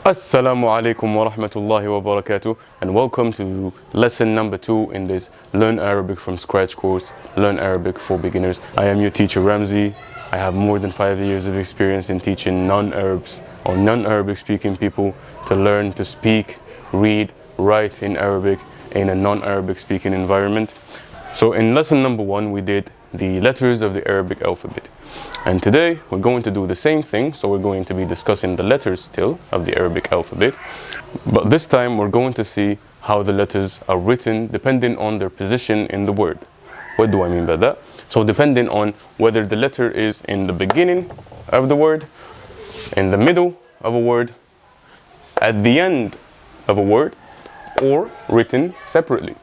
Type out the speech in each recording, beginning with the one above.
Assalamu alaikum wa rahmatullahi wa barakatuh, and welcome to lesson number 2 in this Learn Arabic from Scratch course, Learn Arabic for Beginners. I am your teacher Ramzi. I have more than 5 years of experience in teaching non-Arabs or non-Arabic speaking people to learn to speak, read, write in Arabic in a non-Arabic speaking environment. So in lesson number 1 we did the letters of the Arabic alphabet, and today we're going to do the same thing. So we're going to be discussing the letters still of the Arabic alphabet, but this time we're going to see how the letters are written depending on their position in the word. What do I mean by that? So depending on whether the letter is in the beginning of the word, in the middle of a word, at the end of a word, or written separately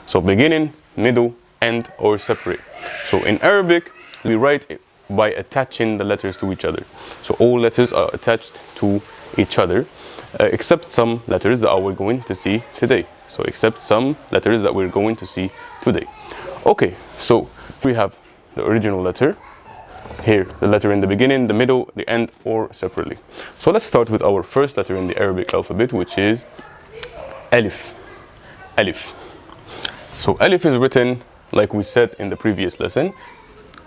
So beginning, middle, end, or separate. So in Arabic we write by attaching the letters to each other. So all letters are attached to each other, except some letters that we're going to see today. Okay, so we have the original letter here, the letter in the beginning, the middle, the end, or separately. So let's start with our first letter in the Arabic alphabet, which is Alif. So Alif is written, like we said in the previous lesson,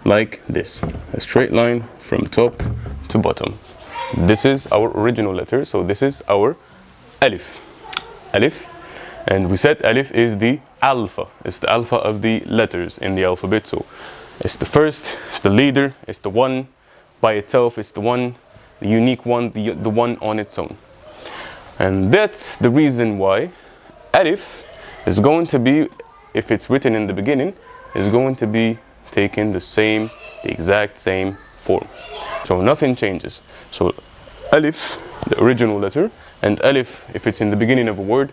like this, a straight line from top to bottom. This is our original letter, so this is our Alif. And we said Alif is the alpha, it's the alpha of the letters in the alphabet. So it's the first, it's the leader, it's the one by itself, it's the one, the unique one, the one on its own. And that's the reason why Alif is going to be, if it's written in the beginning, is going to be taking the exact same form. So nothing changes. So Alif, the original letter, and Alif, if it's in the beginning of a word,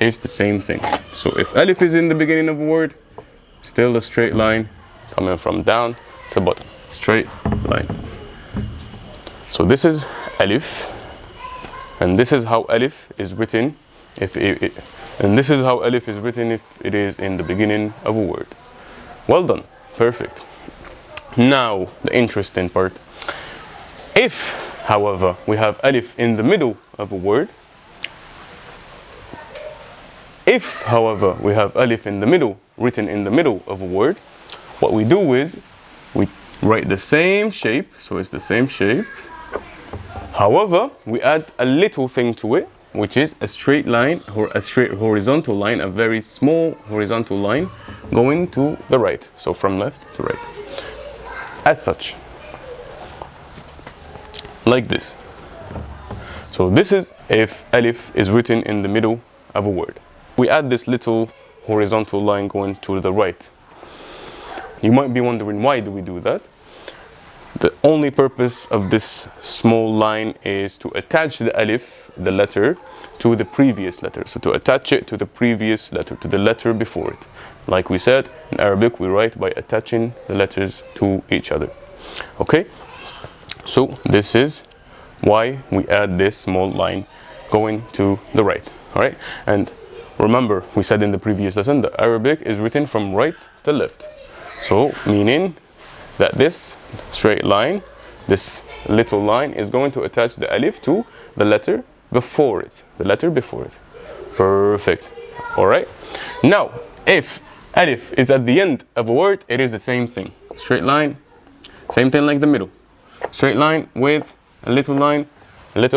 is the same thing. So if Alif is in the beginning of a word, still a straight line coming from down to bottom. Straight line. So this is Alif, and this is how Alif is written if it is in the beginning of a word. Well done, perfect. Now the interesting part. If, however, we have Alif in the middle of a word, written in the middle of a word, what we do is we write the same shape, so it's the same shape. However, we add a little thing to it, which is a straight line, or a straight horizontal line, a very small horizontal line going to the right, so from left to right, as such, like this. So this is if Alif is written in the middle of a word. We add this little horizontal line going to the right. You might be wondering, why do we do that? The only purpose of this small line is to attach the Alif, the letter, to the previous letter. So to attach it to the previous letter, to the letter before it. Like we said, in Arabic we write by attaching the letters to each other. Okay? So this is why we add this small line going to the right. Alright? And remember, we said in the previous lesson that Arabic is written from right to left. So meaning that this straight line, this little line, is going to attach the Alif to the letter before it. Perfect. Alright? Now, if Alif is at the end of a word, it is the same thing. Straight line, same thing like the middle. Straight line with a little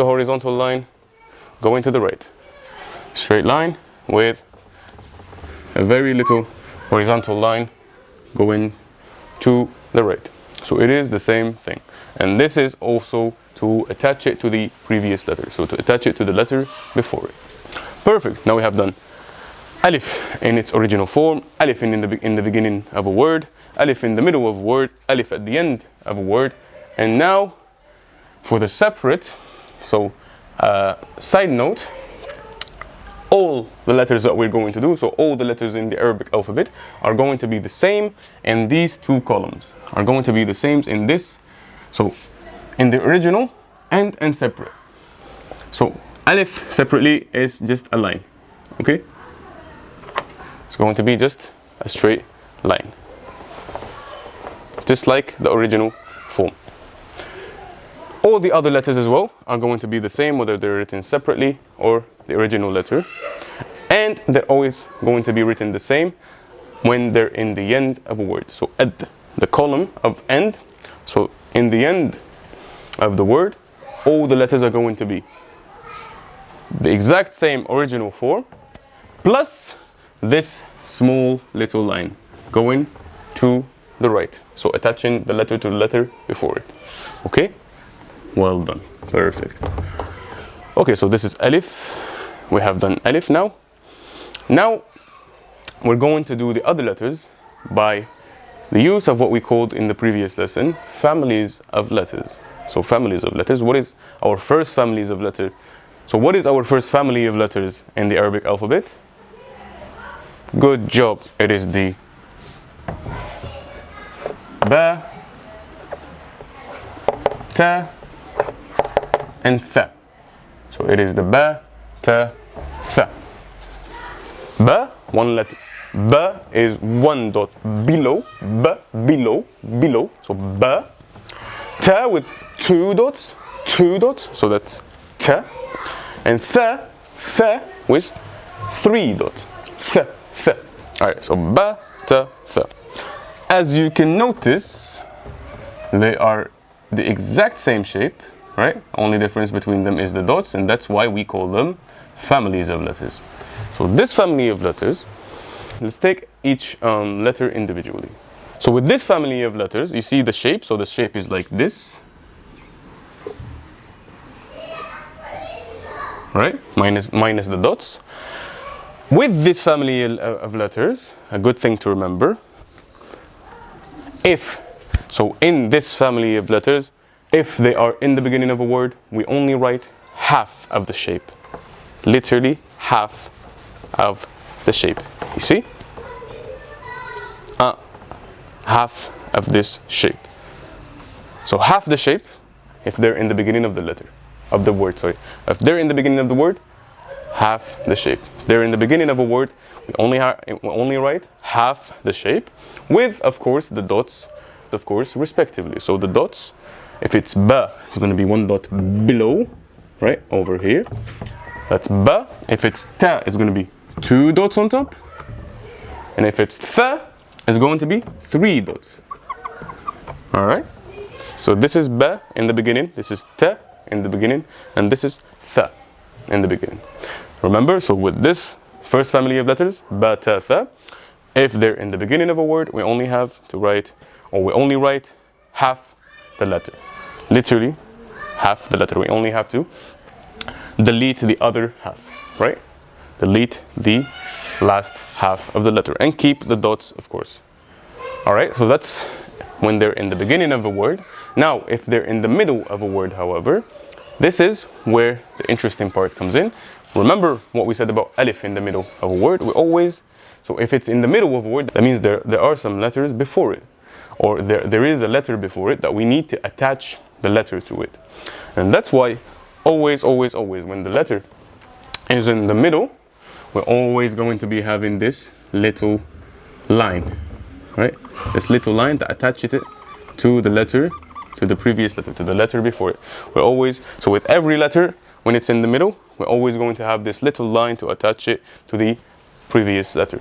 horizontal line going to the right. Straight line with a very little horizontal line going to the right. So it is the same thing. And this is also to attach it to the previous letter. So to attach it to the letter before it. Perfect. Now we have done Alif in its original form, Alif in the beginning of a word, Alif in the middle of a word, Alif at the end of a word. And now for the separate, so side note, all the letters that we're going to do, so all the letters in the Arabic alphabet are going to be the same in these two columns, are going to be the same in this, so in the original and in separate. So Alif separately is just a line, okay? It's going to be just a straight line, just like the original form. All the other letters as well are going to be the same, whether they're written separately or the original letter. And they're always going to be written the same when they're in the end of a word. So at the column of end, so in the end of the word, all the letters are going to be the exact same original form, plus this small little line going to the right. So attaching the letter to the letter before it. Okay? Well done. Perfect. Okay, so this is alif. We have done alif now. Now we're going to do the other letters by the use of what we called in the previous lesson families of letters. So families of letters. What is our first families of letters? So what is our first family of letters in the Arabic alphabet? Good job. It is the ba, ta, and tha. So it is the ba, ta, tha. Ba, one letter. Ba is one dot below, ba, below. So ba. Ta with two dots, so that's ta. And tha with three dots, tha. Alright, so ba, ta, tha. As you can notice, they are the exact same shape, right? Only difference between them is the dots, and that's why we call them families of letters. So this family of letters, let's take each letter individually. So with this family of letters, you see the shape. So the shape is like this, right? Minus the dots. With this family of letters, a good thing to remember, so in this family of letters, if they are in the beginning of a word, we only write half of the shape. Literally half of the shape. You see? Half of this shape. So half the shape if they're in the beginning of the letter, of the word, sorry. If they're in the beginning of the word, half the shape. If they're in the beginning of a word, we only write half the shape with, of course, the dots, of course, respectively. So the dots, if it's ba, it's going to be one dot below, right, over here. That's ba. If it's ta, it's going to be two dots on top. And if it's tha, it's going to be three dots. All right? So this is ba in the beginning, this is ta in the beginning, and this is tha in the beginning. Remember, so with this first family of letters, ba, ta, tha, if they're in the beginning of a word, we only have to write, or we only write half the letter. Literally, half the letter. We only have to delete the other half, right? Delete the last half of the letter and keep the dots, of course. All right, so that's when they're in the beginning of a word. Now, if they're in the middle of a word, however, this is where the interesting part comes in. Remember what we said about alif in the middle of a word? So if it's in the middle of a word, that means there are some letters before it, or there is a letter before it that we need to attach the letter to it. And that's why always, when the letter is in the middle, we're always going to be having this little line, right? This little line that attaches it to the letter, to the previous letter, to the letter before it. So with every letter, when it's in the middle, we're always going to have this little line to attach it to the previous letter.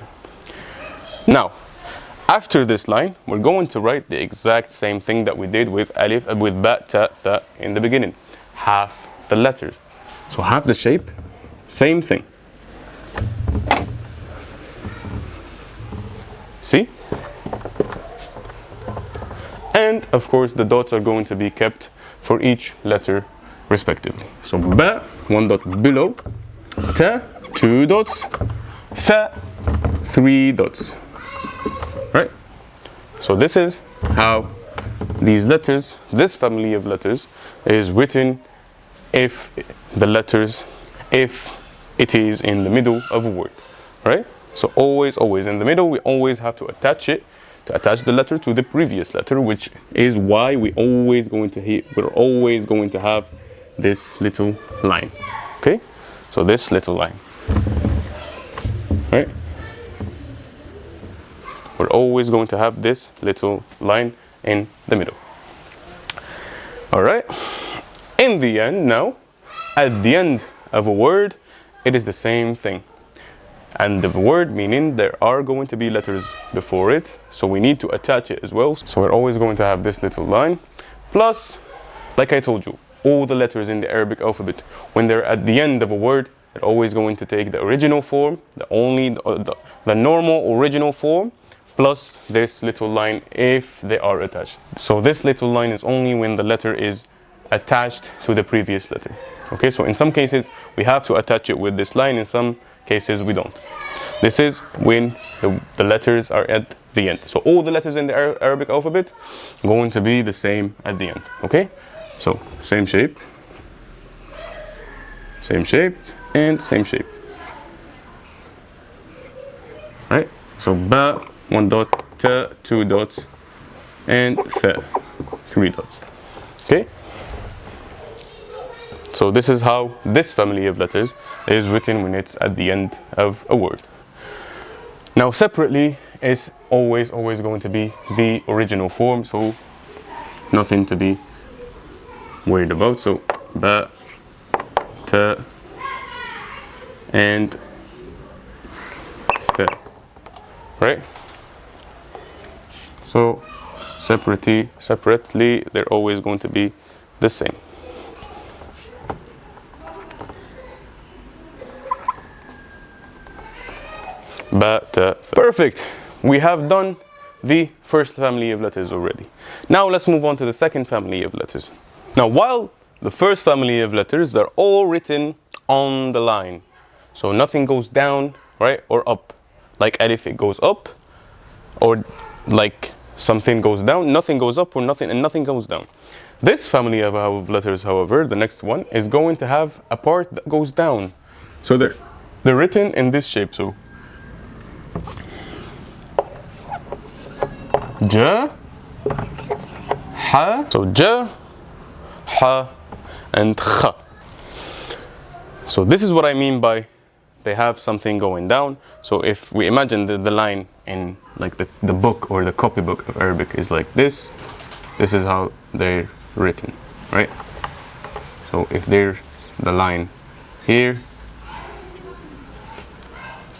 Now, after this line, we're going to write the exact same thing that we did with alif, with ba, ta, tha in the beginning. Half the letters. So half the shape, same thing. See? And of course the dots are going to be kept for each letter respectively. So ba, one dot below, ta, two dots, tha, three dots. Right? So this is how these letters, this family of letters, is written if it is in the middle of a word. Right? So always in the middle, we always have to attach the letter to the previous letter, which is why we're always going to have this little line. Okay? So this little line. Right? We're always going to have this little line in the middle. All right? In the end, now, at the end of a word, it is the same thing. And the word meaning there are going to be letters before it, so we need to attach it as well. So we're always going to have this little line, plus, like I told you, all the letters in the Arabic alphabet, when they're at the end of a word, they're always going to take the original form, the normal original form, plus this little line if they are attached. So this little line is only when the letter is attached to the previous letter. Okay, so in some cases we have to attach it with this line, in some cases we don't. This is when the letters are at the end. So all the letters in the Arabic alphabet are going to be the same at the end. Okay, so same shape, and same shape. Right, so ba, 1 dot, ta, 2 dots, and tha, 3 dots. Okay, so this is how this family of letters is written when it's at the end of a word. Now separately is always going to be the original form, so nothing to be worried about. So ba, ta, and tha, right? So separately they're always going to be the same. Ba, ta, tha. Perfect. We have done the first family of letters already. Now let's move on to the second family of letters. Now while the first family of letters, they're all written on the line. So nothing goes down, right, or up. Like alif, it goes up, or like something goes down, nothing goes up, or nothing goes down. This family of letters, however, the next one, is going to have a part that goes down. So they're written in this shape. So ja, ha, so ja, ha, and kha. So this is what I mean by they have something going down. So if we imagine the line in like the book or the copybook of Arabic is like this is how they're written, right? So if there's the line here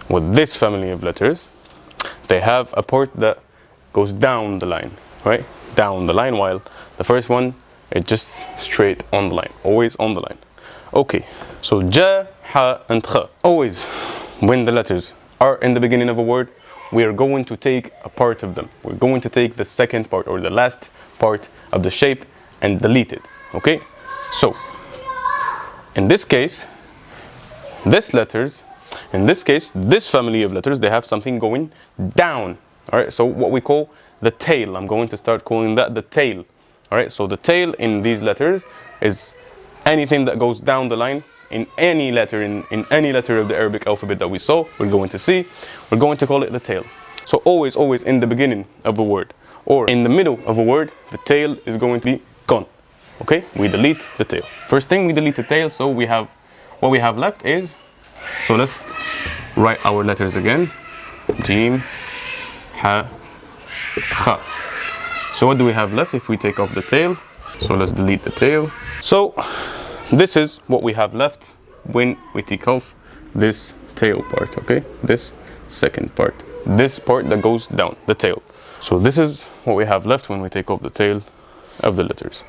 with this family of letters, they have a part that goes down the line, right? Down the line, while the first one is just straight on the line, always on the line. Okay, so ja, ha, and kha. Always, when the letters are in the beginning of a word, we are going to take a part of them. We're going to take the second part or the last part of the shape and delete it, okay? So, in this case, this family of letters, they have something going down, all right? So what we call the tail, I'm going to start calling that the tail, all right? So the tail in these letters is anything that goes down the line in any letter, in any letter of the Arabic alphabet that we saw, we're going to see, we're going to call it the tail. So always in the beginning of a word or in the middle of a word, the tail is going to be gone. Okay, we delete the tail. First thing, we delete the tail, so what we have left is, so let's write our letters again. Jim, ha, kha. So what do we have left if we take off the tail? So let's delete the tail. So this is what we have left when we take off this tail part, okay? This second part. This part that goes down, the tail. So this is what we have left when we take off the tail of the letters.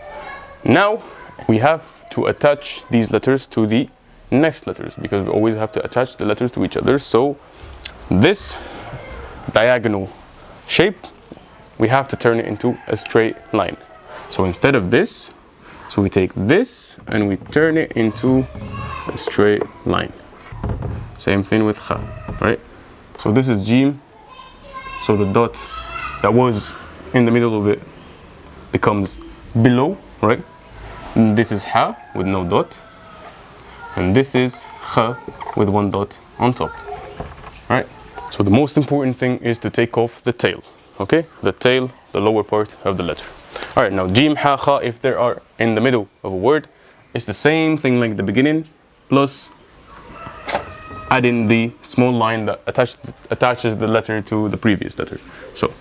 Now we have to attach these letters to the next letters, because we always have to attach the letters to each other. So this diagonal shape, we have to turn it into a straight line. So instead of this, so we take this and we turn it into a straight line. Same thing with kha, right? So this is jim. So the dot that was in the middle of it becomes below, right? And this is ha with no dot. And this is kha with 1 dot on top, right? So the most important thing is to take off the tail, okay? The tail, the lower part of the letter. All right, now jim, ha, kha, if they are in the middle of a word, it's the same thing like the beginning, plus adding the small line that attaches the letter to the previous letter. So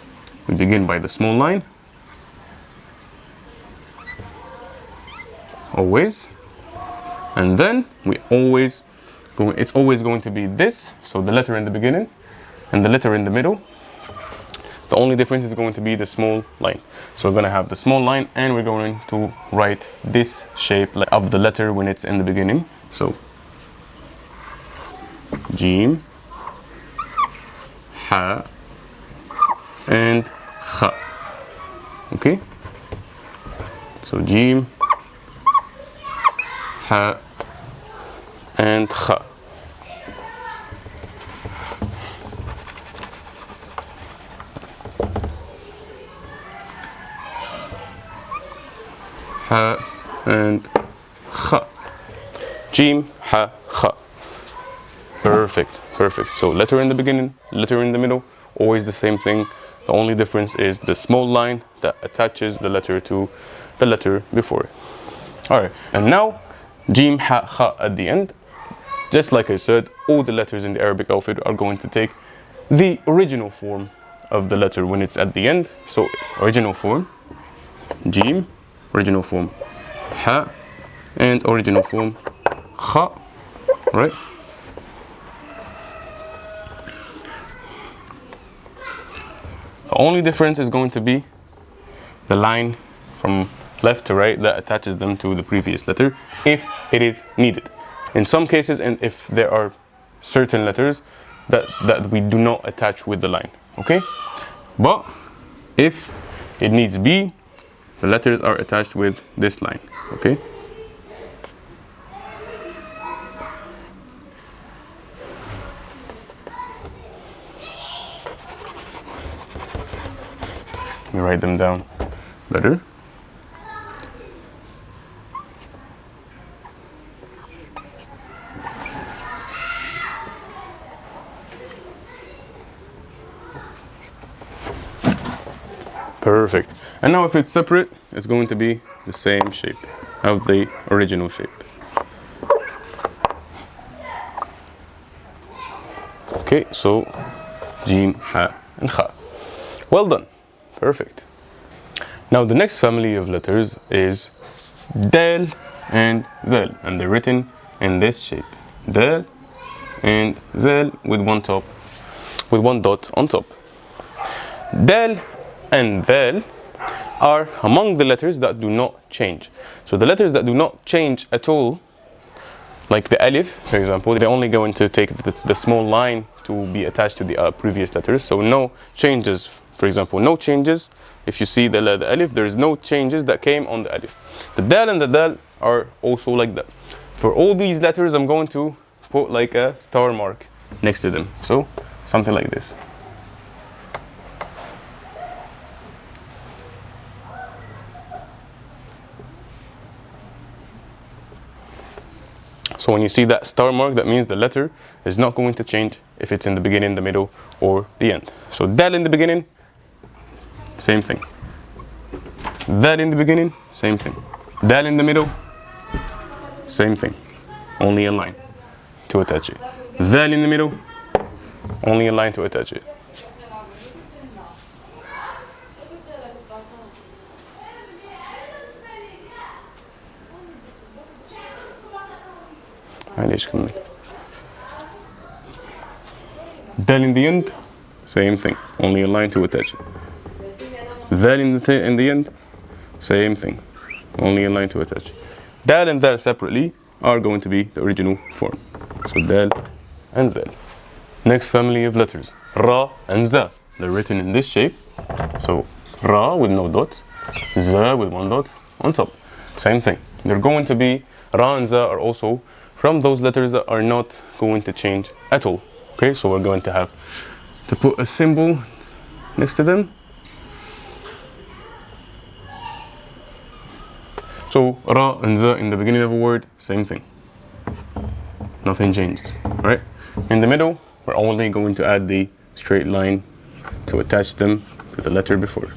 we begin by the small line. always. And then it's always going to be this, so the letter in the beginning and the letter in the middle. The only difference is going to be the small line. So we're going to have the small line, and we're going to write this shape of the letter when it's in the beginning. So Jim, Ha, and Kha. Okay? So Jim, Ha, and Kha. Ha and Kha. Jim, Ha, Kha. Perfect, perfect. So letter in the beginning, letter in the middle, always the same thing. The only difference is the small line that attaches the letter to the letter before it. Alright, and now Jim, Ha, Kha at the end. Just like I said, all the letters in the Arabic alphabet are going to take the original form of the letter when it's at the end. So original form, Jim, original form, Ha, and original form, Kha, right? The only difference is going to be the line from left to right that attaches them to the previous letter, if it is needed. In some cases, and if there are certain letters that we do not attach with the line, okay? But if it needs be, the letters are attached with this line, okay? Let me write them down better. Perfect. And now if it's separate, it's going to be the same shape of the original shape. Okay, so Jim, Ha, and Kha. Well done. Perfect. Now the next family of letters is Dal and Zal, and they're written in this shape. Dal and Zal with one dot on top. Dal and Zal are among the letters that do not change. So the letters that do not change at all, like the alif, for example, they're only going to take the small line to be attached to the previous letters. So no changes, for example, no changes. If you see the alif, there's no changes that came on the alif. The dal and the dal are also like that. For all these letters, I'm going to put like a star mark next to them. So something like this. So when you see that star mark, that means the letter is not going to change if it's in the beginning, the middle, or the end. So dal in the beginning, same thing. Dal in the beginning, same thing. Dal in the middle, same thing. Only a line to attach it. Dal in the middle, only a line to attach it. Dal in the end, same thing, only a line to attach it. Dal in the end, same thing, only a line to attach it. Dal and dal separately are going to be the original form. So dal and dal. Next family of letters, Ra and Za. They're written in this shape. So Ra with no dots, Za with one dot on top. Same thing. They're going to be, Ra and Za are also from those letters that are not going to change at all. Okay, so we're going to have to put a symbol next to them. So Ra and Za in the beginning of a word, same thing. Nothing changes, right? In the middle, we're only going to add the straight line to attach them to the letter before.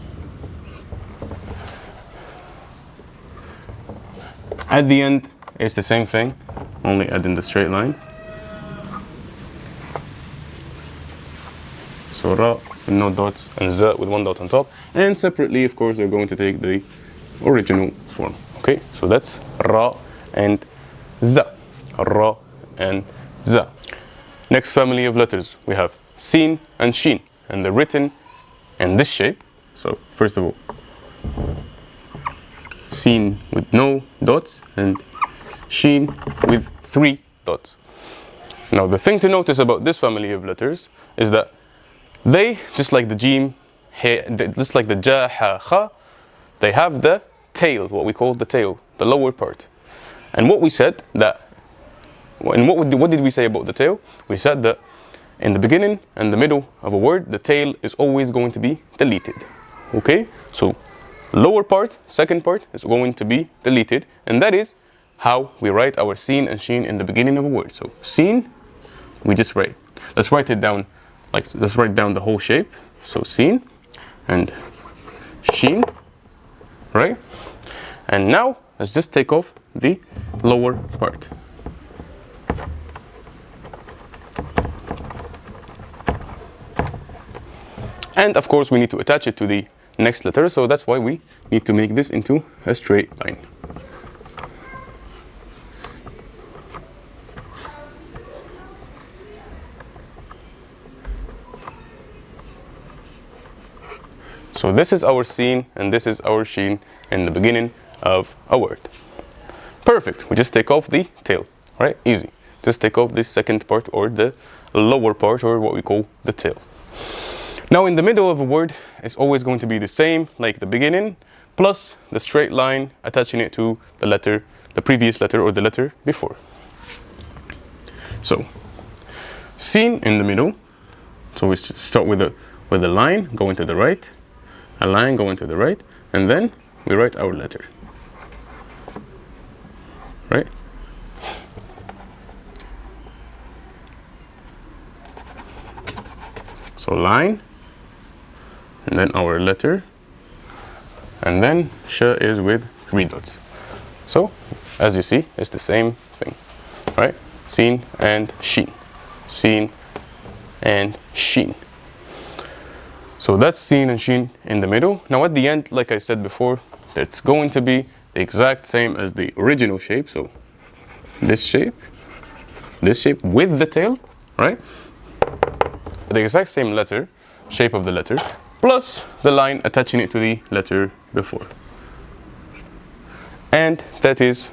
At the end, it's the same thing, only adding the straight line. So Ra with no dots and Za with one dot on top. And separately, of course, they're going to take the original form. Okay, so that's ra and za. Ra and za. Next family of letters, we have sin and shin, and they're written in this shape. So first of all, sin with no dots and shin with 3 dots. Now the thing to notice about this family of letters is that they, just like the jim, just like the ja, ha, kha, they have the tail, what we call the tail, the lower part. And what we said that, and what did we say about the tail? We said that in the beginning and the middle of a word, the tail is always going to be deleted. Okay? So lower part, second part, is going to be deleted, and that is how we write our sin and shin in the beginning of a word. So sin, we just write. Let's write it down. Let's write down the whole shape. So sin and shin, right? And now let's just take off the lower part. And of course we need to attach it to the next letter, so that's why we need to make this into a straight line. So this is our sin and this is our shin in the beginning of a word. Perfect. We just take off the tail, right? Easy. Just take off this second part, or the lower part, or what we call the tail. Now in the middle of a word, it's always going to be the same like the beginning, plus the straight line attaching it to the letter, the previous letter or the letter before. So sin in the middle. So we start with a line going to the right, a line going to the right, and then we write our letter, right? So line, and then our letter, and then sh is with 3 dots. So as you see, it's the same thing, right? Sin and shin, sin and shin. So that's sin and shin in the middle. Now at the end, like I said before, it's going to be the exact same as the original shape. So this shape with the tail, right? The exact same letter, shape of the letter, plus the line attaching it to the letter before. And that is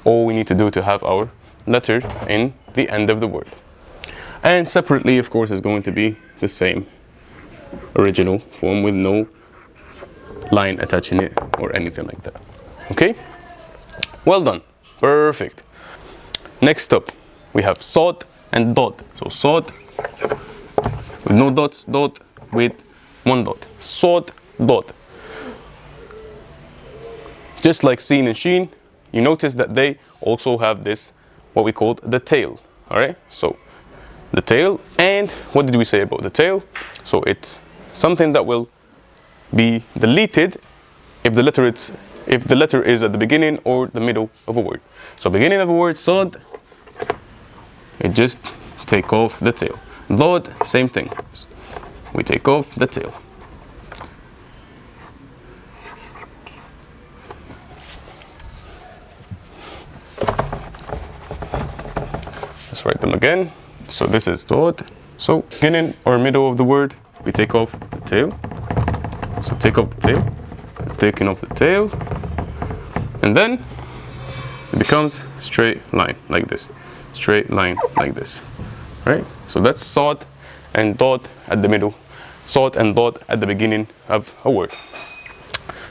all we need to do to have our letter in the end of the word. And separately, of course, is going to be the same original form with no line attaching it or anything like that. Okay? Well done. Perfect. Next up, we have sod and dot. So sod with no dots, dot with 1 dot. Sod, dot. Just like sin and shin, you notice that they also have this, what we call the tail. Alright? So the tail, and what did we say about the tail? So it's something that will be deleted if the letter is at the beginning or the middle of a word. So beginning of a word, sod, we just take off the tail. Dot, same thing. We take off the tail. Let's write them again. So this is dot. So beginning or middle of the word, we take off the tail. So take off the tail, taking off the tail, and then it becomes straight line like this. Straight line like this, right? So that's sod and dot at the middle, sod and dot at the beginning of a word.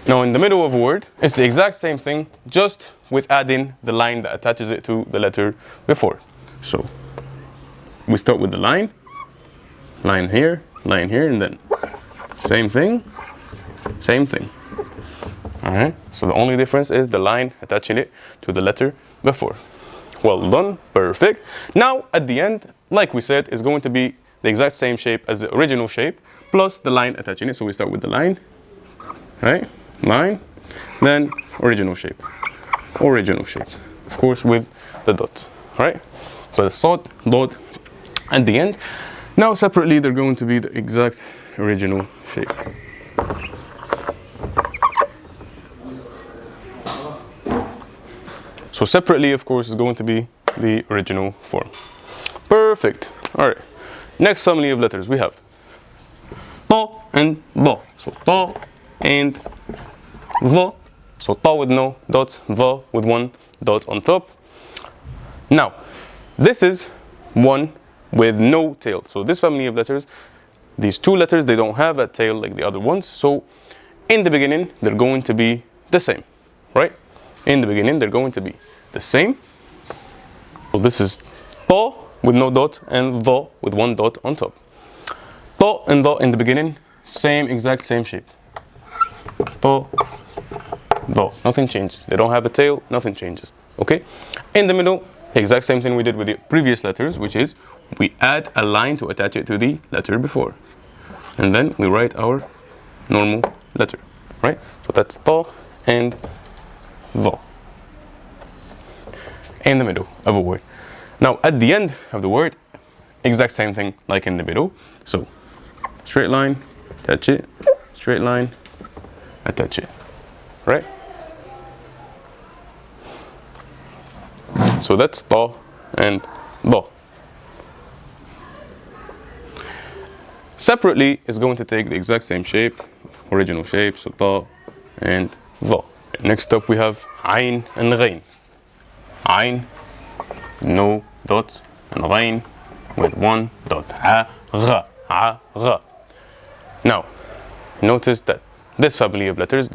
Now in the middle of a word, it's the exact same thing, just with adding the line that attaches it to the letter before. So we start with the line here, and then same thing, same thing. Alright, so the only difference is the line attaching it to the letter before. Well done, perfect. Now at the end, like we said, is going to be the exact same shape as the original shape, plus the line attaching it. So we start with the line, right? Line, then original shape, of course with the dot, right? So the sod, dot at the end. Now separately, they're going to be the exact original shape. So separately, of course, is going to be the original form. Perfect. All right. Next family of letters we have ta and da. So ta and the. So ta with no dots, the with one dot on top. Now, this is one with no tail. So this family of letters, these two letters, they don't have a tail like the other ones. So in the beginning, they're going to be the same, right? In the beginning, they're going to be the same. So this is ta with no dot and the with one dot on top. Ta and the in the beginning, exact same shape. Ta, the, nothing changes. They don't have a tail, nothing changes, okay? In the middle, exact same thing we did with the previous letters, which is we add a line to attach it to the letter before. And then we write our normal letter, right? So that's ta and the in the middle of a word. Now at the end of the word, exact same thing like in the middle. So straight line, attach it, straight line, attach it, right? So that's ta and da. Separately, it's going to take the exact same shape, original shape, so ta and da. Next up we have ayn and ghayn. Ayn, no dots, and ghayn with one dot. A. Now, notice that this family of letters,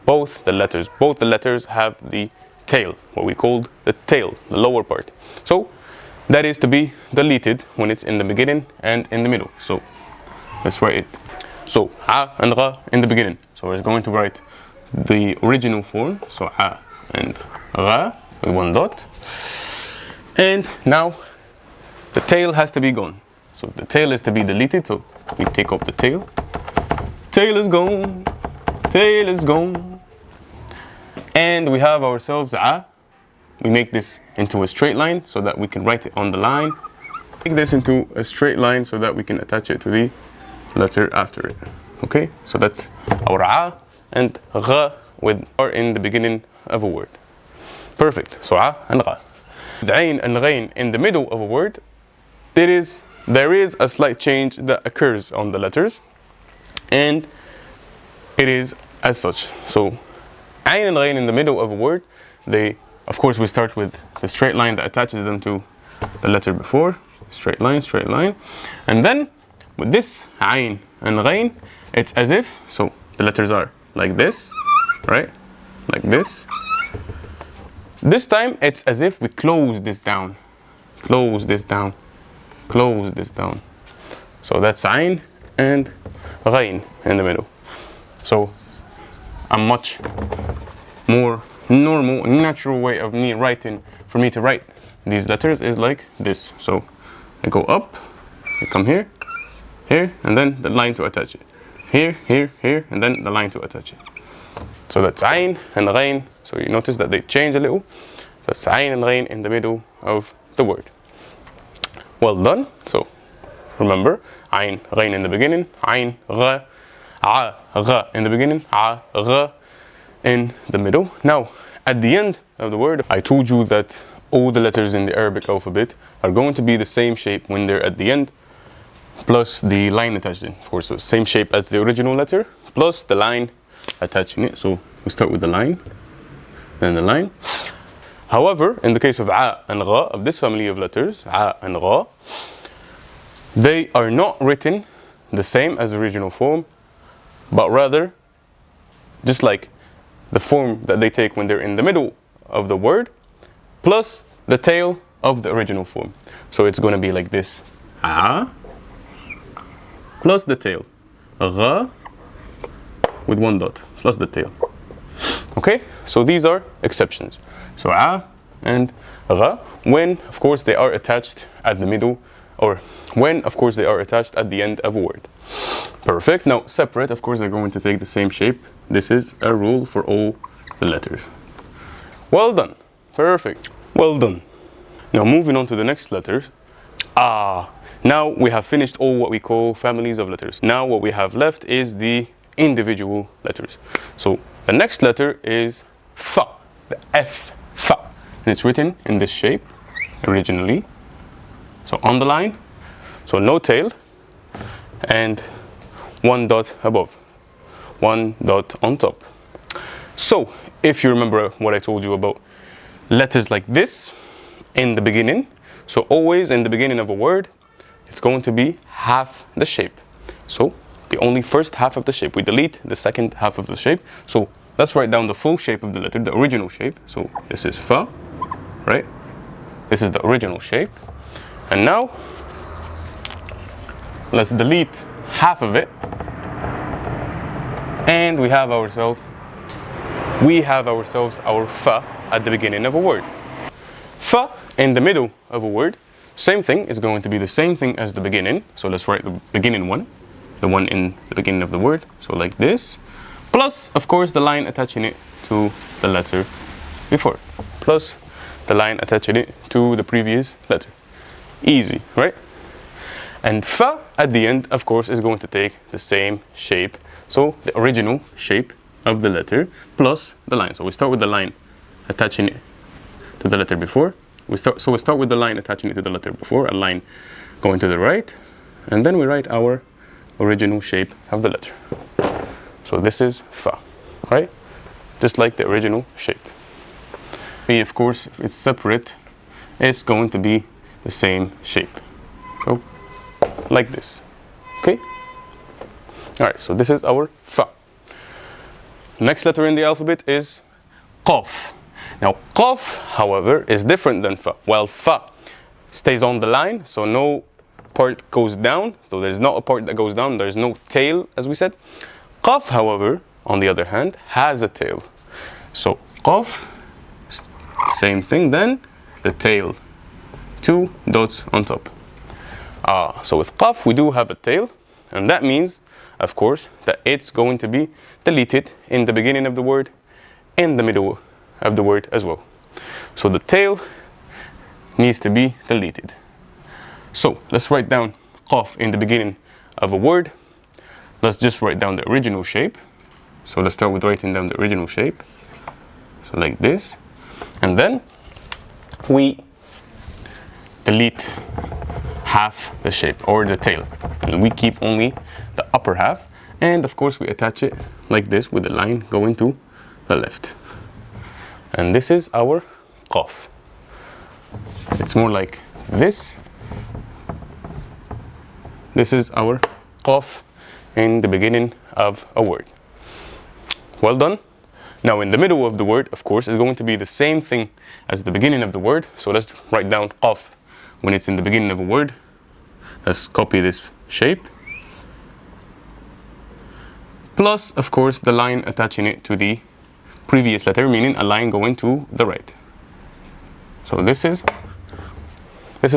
both the letters have the tail, what we called the tail, the lower part. So that is to be deleted when it's in the beginning and in the middle. So let's write it. So a and gha in the beginning. So we're going to write the original form. So a and gha with one dot. And now the tail has to be gone. So the tail is to be deleted. So we take off the tail. Tail is gone. Tail is gone. And we have ourselves a. We make this into a straight line so that we can write it on the line. Make this into a straight line so that we can attach it to the letter after it. Okay, so that's our a and gha with are in the beginning of a word. Perfect. So a and gha. The ayn and ghayn in the middle of a word, there is a slight change that occurs on the letters, and it is as such. So ayn and ghayn in the middle of a word, of course we start with the straight line that attaches them to the letter before. Straight line, straight line. And then with this ayn and ghayn, it's as if, so the letters are like this, right? Like this. This time it's as if we close this down. Close this down. Close this down. So that's ayn and ghayn in the middle. So a much more normal, natural way of for me to write these letters is like this. So I go up, I come here, here, and then the line to attach it. Here, here, here, and then the line to attach it. So that's ayn and ghayn. So you notice that they change a little. That's ayn and ghayn in the middle of the word. Well done. So remember, ayn, ghayn in the beginning, ayn, gha, gha in the beginning, gha in the middle. Now, at the end of the word, I told you that all the letters in the Arabic alphabet are going to be the same shape when they're at the end, plus the line attached in. Of course, so same shape as the original letter, plus the line attaching it. So we start with the line, then the line. However, in the case of a and gha, of this family of letters, a and gha, they are not written the same as the original form, but rather just like the form that they take when they're in the middle of the word, plus the tail of the original form. So it's going to be like this. A plus the tail. Gha with one dot plus the tail. Okay, so these are exceptions. So a and gha, when of course they are attached at the middle, or when of course they are attached at the end of a word. Perfect. Now separate, of course they're going to take the same shape. This is a rule for all the letters. Well done. Perfect. Well done. Now moving on to the next letters. Now we have finished all what we call families of letters. Now what we have left is the individual letters. So the next letter is fa, the F, fa. and it's written in this shape originally. So on the line, so no tail, and one dot above, one dot on top. So if you remember what I told you about letters like this in the beginning, so always in the beginning of a word, it's going to be half the shape. So the only first half of the shape. We delete the second half of the shape. So let's write down the full shape of the letter, the original shape. So this is fa, right? This is the original shape. And now let's delete half of it. And we have ourselves our fa at the beginning of a word. Fa in the middle of a word, same thing, is going to be the same thing as the beginning. So let's write the beginning one, the one in the beginning of the word. So like this, plus of course the line attaching it to the letter before, plus the line attaching it to the previous letter. Easy, right? And fa at the end, of course, is going to take the same shape. So the original shape of the letter plus the line. So we start with the line attaching it to the letter before. We start with the line attaching it to the letter before, a line going to the right, and then we write our original shape of the letter. So this is fa, right? Just like the original shape. Of course, if it's separate, it's going to be the same shape. So like this, okay? All right, so this is our fa. Next letter in the alphabet is qaf. Now qaf, however, is different than fa. While fa stays on the line, so no part goes down, so there's not a part that goes down, there's no tail, as we said. Qaf, however, on the other hand, has a tail. So qaf, same thing, then the tail, two dots on top. So with qaf, we do have a tail, and that means, of course, that it's going to be deleted in the beginning of the word, in the middle of the word as well. So the tail needs to be deleted. So let's write down qaf in the beginning of a word. Let's just write down the original shape. So let's start with writing down the original shape. So like this. And then we delete half the shape, or the tail. And we keep only the upper half. And of course we attach it like this with the line going to the left. And this is our qaf. It's more like this. This is our qaf in the beginning of a word. Well done. Now in the middle of the word, of course, is going to be the same thing as the beginning of the word. So let's write down qaf when it's in the beginning of a word. Let's copy this shape. Plus, of course, the line attaching it to the previous letter, meaning a line going to the right. So this is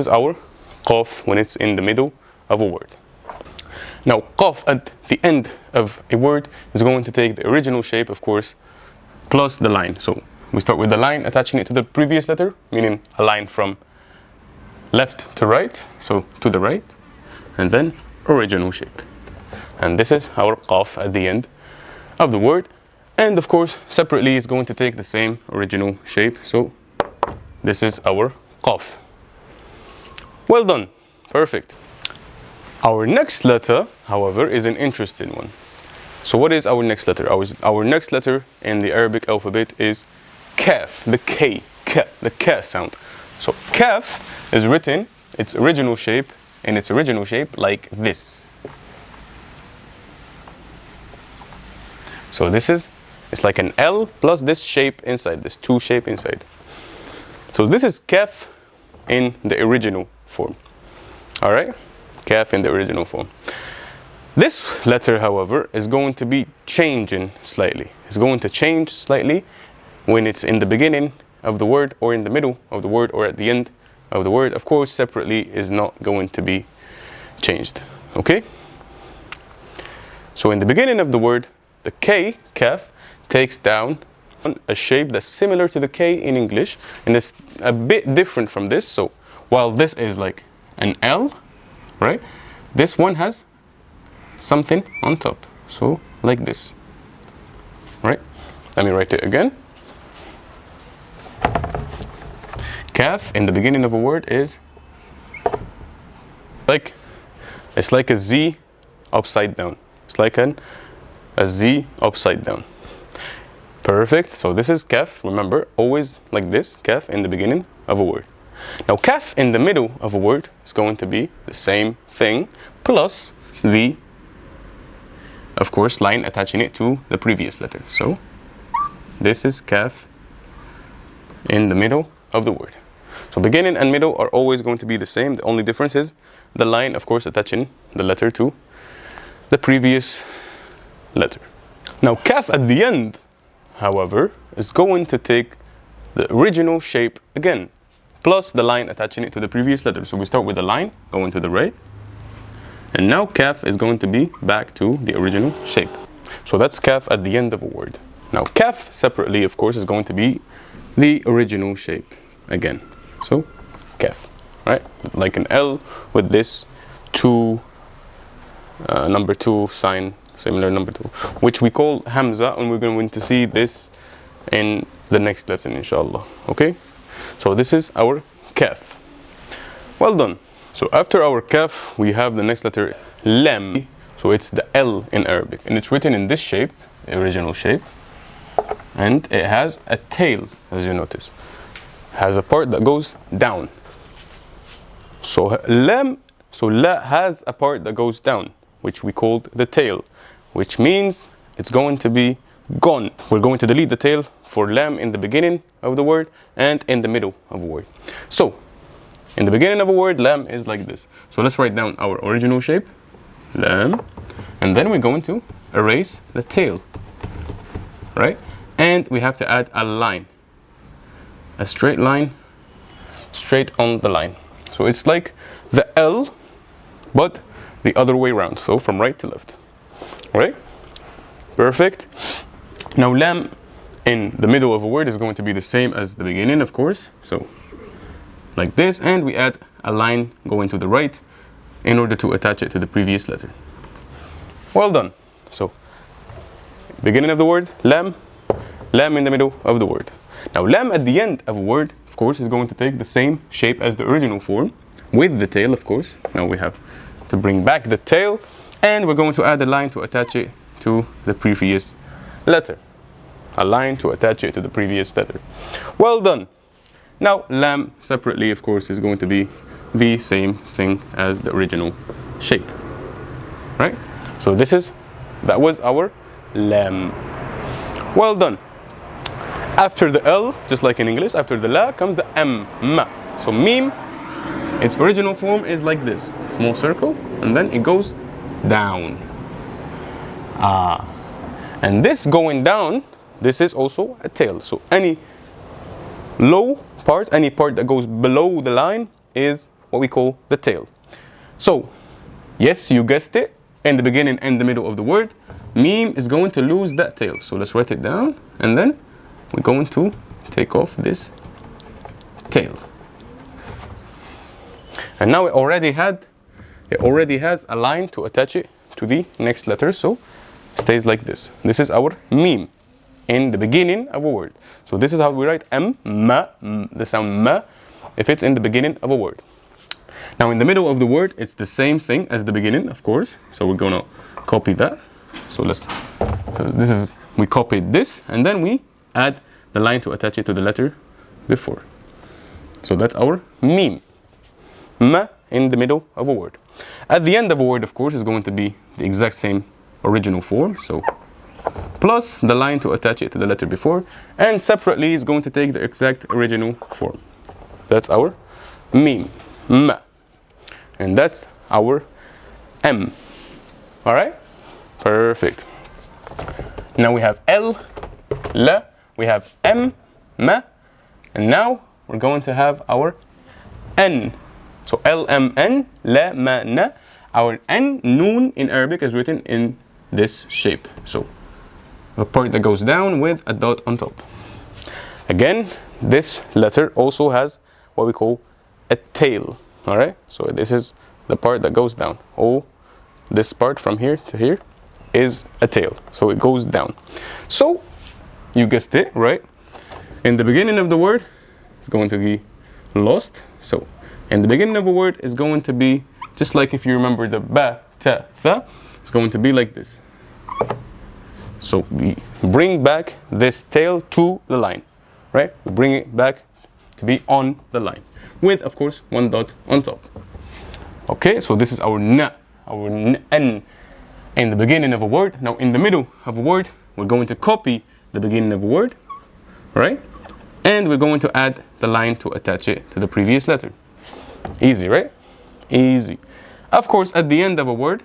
our qaf when it's in the middle of a word. Now qaf at the end of a word is going to take the original shape, of course, plus the line. So we start with the line attaching it to the previous letter, meaning a line from left to right, so to the right, and then original shape. And this is our qaf at the end of the word. And of course, separately, it's going to take the same original shape. So this is our qaf. Well done. Perfect. Our next letter, however, is an interesting one. So what is our next letter? Our next letter in the Arabic alphabet is kaf, the K, the K sound. So kaf is written in its original shape like this. So it's like an L plus this shape inside, this two shape inside. So this is kaf in the original form. All right, kaf in the original form. This letter, however, is going to be changing slightly. It's going to change slightly when it's in the beginning of the word, or in the middle of the word, or at the end of the word. Of course, separately is not going to be changed. Okay? So in the beginning of the word, the K, kaf, takes down a shape that's similar to the K in English, and it's a bit different from this. So while this is like an L, right? This one has something on top. So like this, right? Let me write it again. Kaf in the beginning of a word is like, it's like a Z upside down. It's like a Z upside down. Perfect. So this is kaf. Remember, always like this, kaf in the beginning of a word. Now kaf in the middle of a word is going to be the same thing plus the, of course, line attaching it to the previous letter. So this is kaf in the middle of the word. So beginning and middle are always going to be the same. The only difference is the line, of course, attaching the letter to the previous letter. Now kaf at the end, however, is going to take the original shape again, plus the line attaching it to the previous letter. So we start with the line going to the right, and now kaf is going to be back to the original shape. So that's kaf at the end of a word. Now kaf separately, of course, is going to be the original shape again. So kaf, right? Like an L with this number 2 sign, similar number 2, which we call Hamza, and we're going to see this in the next lesson, inshallah. Okay? So this is our kaf. Well done. So after our kaf, we have the next letter, lam. So it's the L in Arabic, and it's written in this shape, the original shape, and it has a tail, as you notice. It has a part that goes down. So lam, so la has a part that goes down, which we called the tail, which means it's going to be gone. We're going to delete the tail for lam in the beginning of the word and in the middle of a word. So in the beginning of a word, lam is like this. So let's write down our original shape, lam, and then we're going to erase the tail, right? And we have to add a line, a straight line, straight on the line. So it's like the L, but the other way around, so from right to left, right? Perfect. Now lam in the middle of a word is going to be the same as the beginning, of course, so like this, and we add a line going to the right in order to attach it to the previous letter. Well done. So beginning of the word, lam, lam in the middle of the word. Now lam at the end of a word, of course, is going to take the same shape as the original form, with the tail, of course. Now we have to bring back the tail, and we're going to add a line to attach it to the previous letter. A line to attach it to the previous letter. Well done. Now lam separately, of course, is going to be the same thing as the original shape, right? So that was our lam. Well done. After the L, just like in English, after the la comes the M, ma. So mim, its original form is like this, small circle, and then it goes down. And this going down, this is also a tail. So any low part, any part that goes below the line is what we call the tail. So yes, you guessed it, in the beginning and the middle of the word, mim is going to lose that tail. So let's write it down, and then we're going to take off this tail. And now it already has a line to attach it to the next letter, so it stays like this. This is our mim in the beginning of a word. So this is how we write m, ma, the sound ma, if it's in the beginning of a word. Now in the middle of the word, it's the same thing as the beginning, of course. So we're gonna copy that. So we copied this, and then we add the line to attach it to the letter before. So that's our mim. Ma in the middle of a word. At the end of a word, of course, is going to be the exact same original form. So plus the line to attach it to the letter before, and separately is going to take the exact original form. That's our mim, ma. And that's our M. All right? Perfect. Now we have L, la, we have M, ma, and now we're going to have our N. So L, M, N, la, ma, na. Our N, noon in Arabic, is written in this shape. So a part that goes down with a dot on top. Again, this letter also has what we call a tail. All right, so this is the part that goes down. Oh, this part from here to here is a tail, so it goes down. So you guessed it, right? In the beginning of the word, it's going to be lost. So in the beginning of a word is going to be just like if you remember the ba, ta, tha, it's going to be like this. So we bring back this tail to the line, right? We bring it back to be on the line with, of course, one dot on top. Okay, so this is our na, our n in the beginning of a word. Now in the middle of a word, we're going to copy the beginning of a word, right? And we're going to add the line to attach it to the previous letter. Easy, right? Easy. Of course, at the end of a word,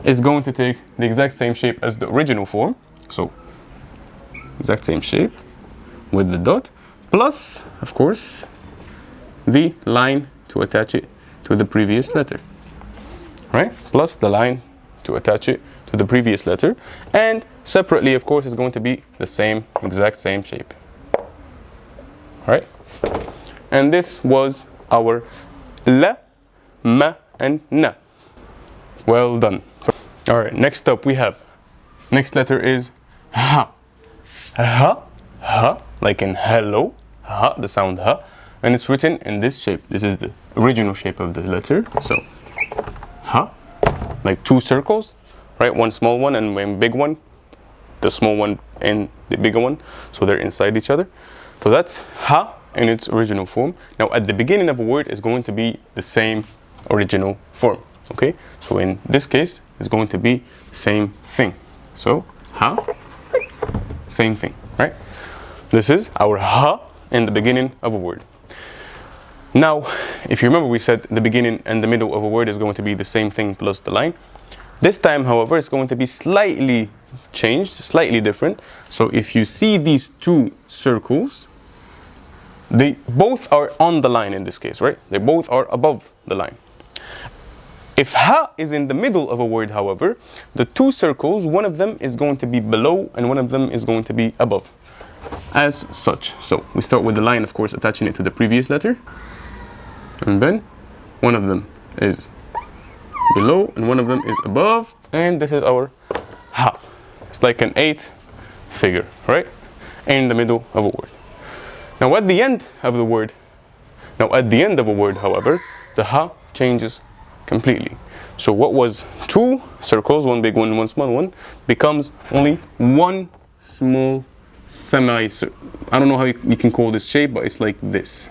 it's going to take the exact same shape as the original form. So, exact same shape with the dot, plus, of course, the line to attach it to the previous letter. Right? Plus the line to attach it to the previous letter. And separately, of course, it's going to be the same, exact same shape. Right? And this was our la, ma, and na. Well done. All right, next up we have, next letter is ha. Ha, ha, like in hello, ha, the sound ha. And it's written in this shape. This is the original shape of the letter. So, ha, like two circles, right? One small one and one big one. The small one and the bigger one. So they're inside each other. So that's ha in its original form. Now at the beginning of a word is going to be the same original form. Okay, so in this case, it's going to be the same thing. So, ha, same thing, right? This is our ha in the beginning of a word. Now, if you remember, we said the beginning and the middle of a word is going to be the same thing plus the line. This time, however, it's going to be slightly changed, slightly different. So if you see these two circles, they both are on the line in this case, right? They both are above the line. If ha is in the middle of a word, however, the two circles, one of them is going to be below and one of them is going to be above, as such. So we start with the line, of course, attaching it to the previous letter. And then one of them is below and one of them is above. And this is our ha. It's like an 8 figure, right? In the middle of a word. Now at the end of the word, however, the ha changes completely. So what was two circles, one big one, one small one, becomes only one small semi-circle. I don't know how you can call this shape, but it's like this.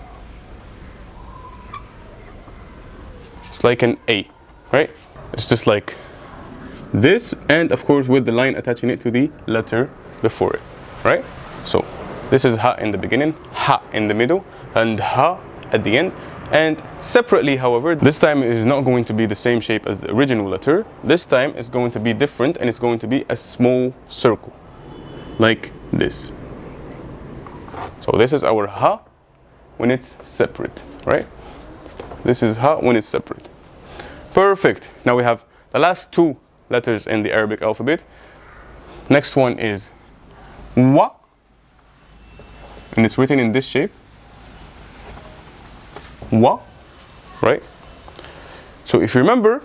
It's like an A, right? It's just like this, and of course with the line attaching it to the letter before it, right? So this is ha in the beginning, ha in the middle, and ha at the end. And separately, however, this time it is not going to be the same shape as the original letter. This time it's going to be different, and it's going to be a small circle, like this. So this is our ha when it's separate, right? This is ha when it's separate. Perfect. Now we have the last two letters in the Arabic alphabet. Next one is wa, and it's written in this shape. Wa, right? So if you remember,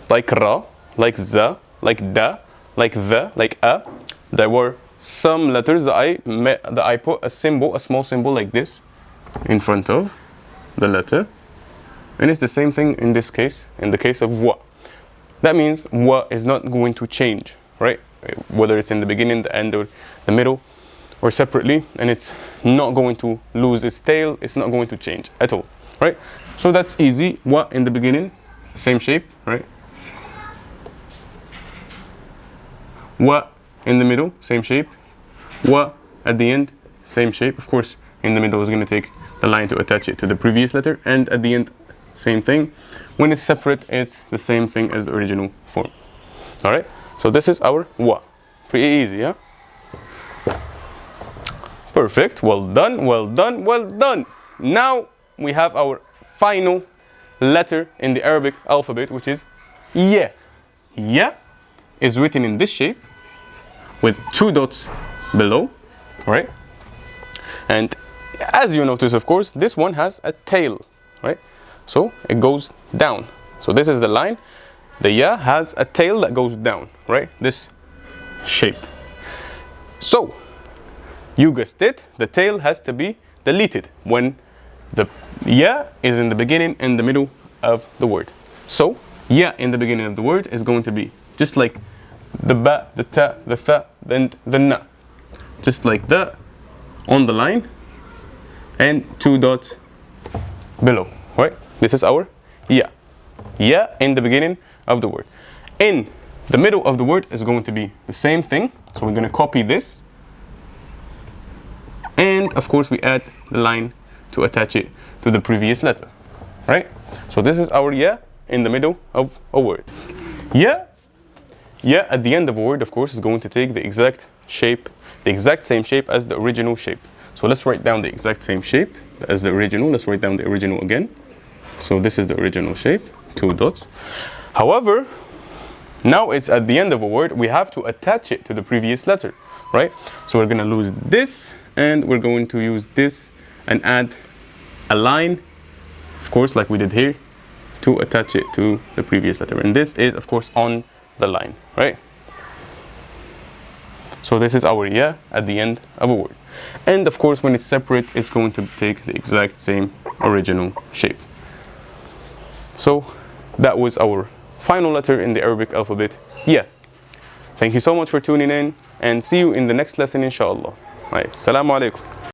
like ra, like za, like da, like the, like a, there were some letters that I put a symbol, a small symbol like this in front of the letter. And it's the same thing in this case, in the case of wa. That means wa is not going to change, right? Whether it's in the beginning, the end, or the middle, or separately, and it's not going to lose its tail, it's not going to change at all. Right? So that's easy. Wa in the beginning, same shape, right? Wa in the middle, same shape. Wa at the end, same shape. Of course, in the middle is going to take the line to attach it to the previous letter, and at the end, same thing. When it's separate, it's the same thing as the original form. All right? So this is our wa. Pretty easy, yeah? Perfect. Well done, well done, well done. Now we have our final letter in the Arabic alphabet, which is ya. Ya is written in this shape with two dots below, right? And as you notice, of course, this one has a tail, right? So it goes down. So this is the line. The ya has a tail that goes down, right? This shape. So you guessed it, the tail has to be deleted when the ya is in the beginning and the middle of the word. So ya in the beginning of the word is going to be just like the ba, the ta, the tha, then the na. Just like that on the line and 2 dots below, right? This is our ya. Ya in the beginning of the word. In the middle of the word is going to be the same thing. So we're going to copy this. And of course we add the line to attach it to the previous letter, right? So this is our ya in the middle of a word. Ya at the end of a word, of course, is going to take the exact shape, the exact same shape as the original shape. So let's write down the exact same shape as the original. Let's write down the original again. So this is the original shape, 2 dots. However, now it's at the end of a word, we have to attach it to the previous letter, right? So we're going to lose this, and we're going to use this and add a line, of course, like we did here, to attach it to the previous letter. And this is, of course, on the line, right? So this is our ya at the end of a word. And of course, when it's separate, it's going to take the exact same original shape. So that was our final letter in the Arabic alphabet, ya. Thank you so much for tuning in, and see you in the next lesson, inshallah. Right. Assalamu alaikum.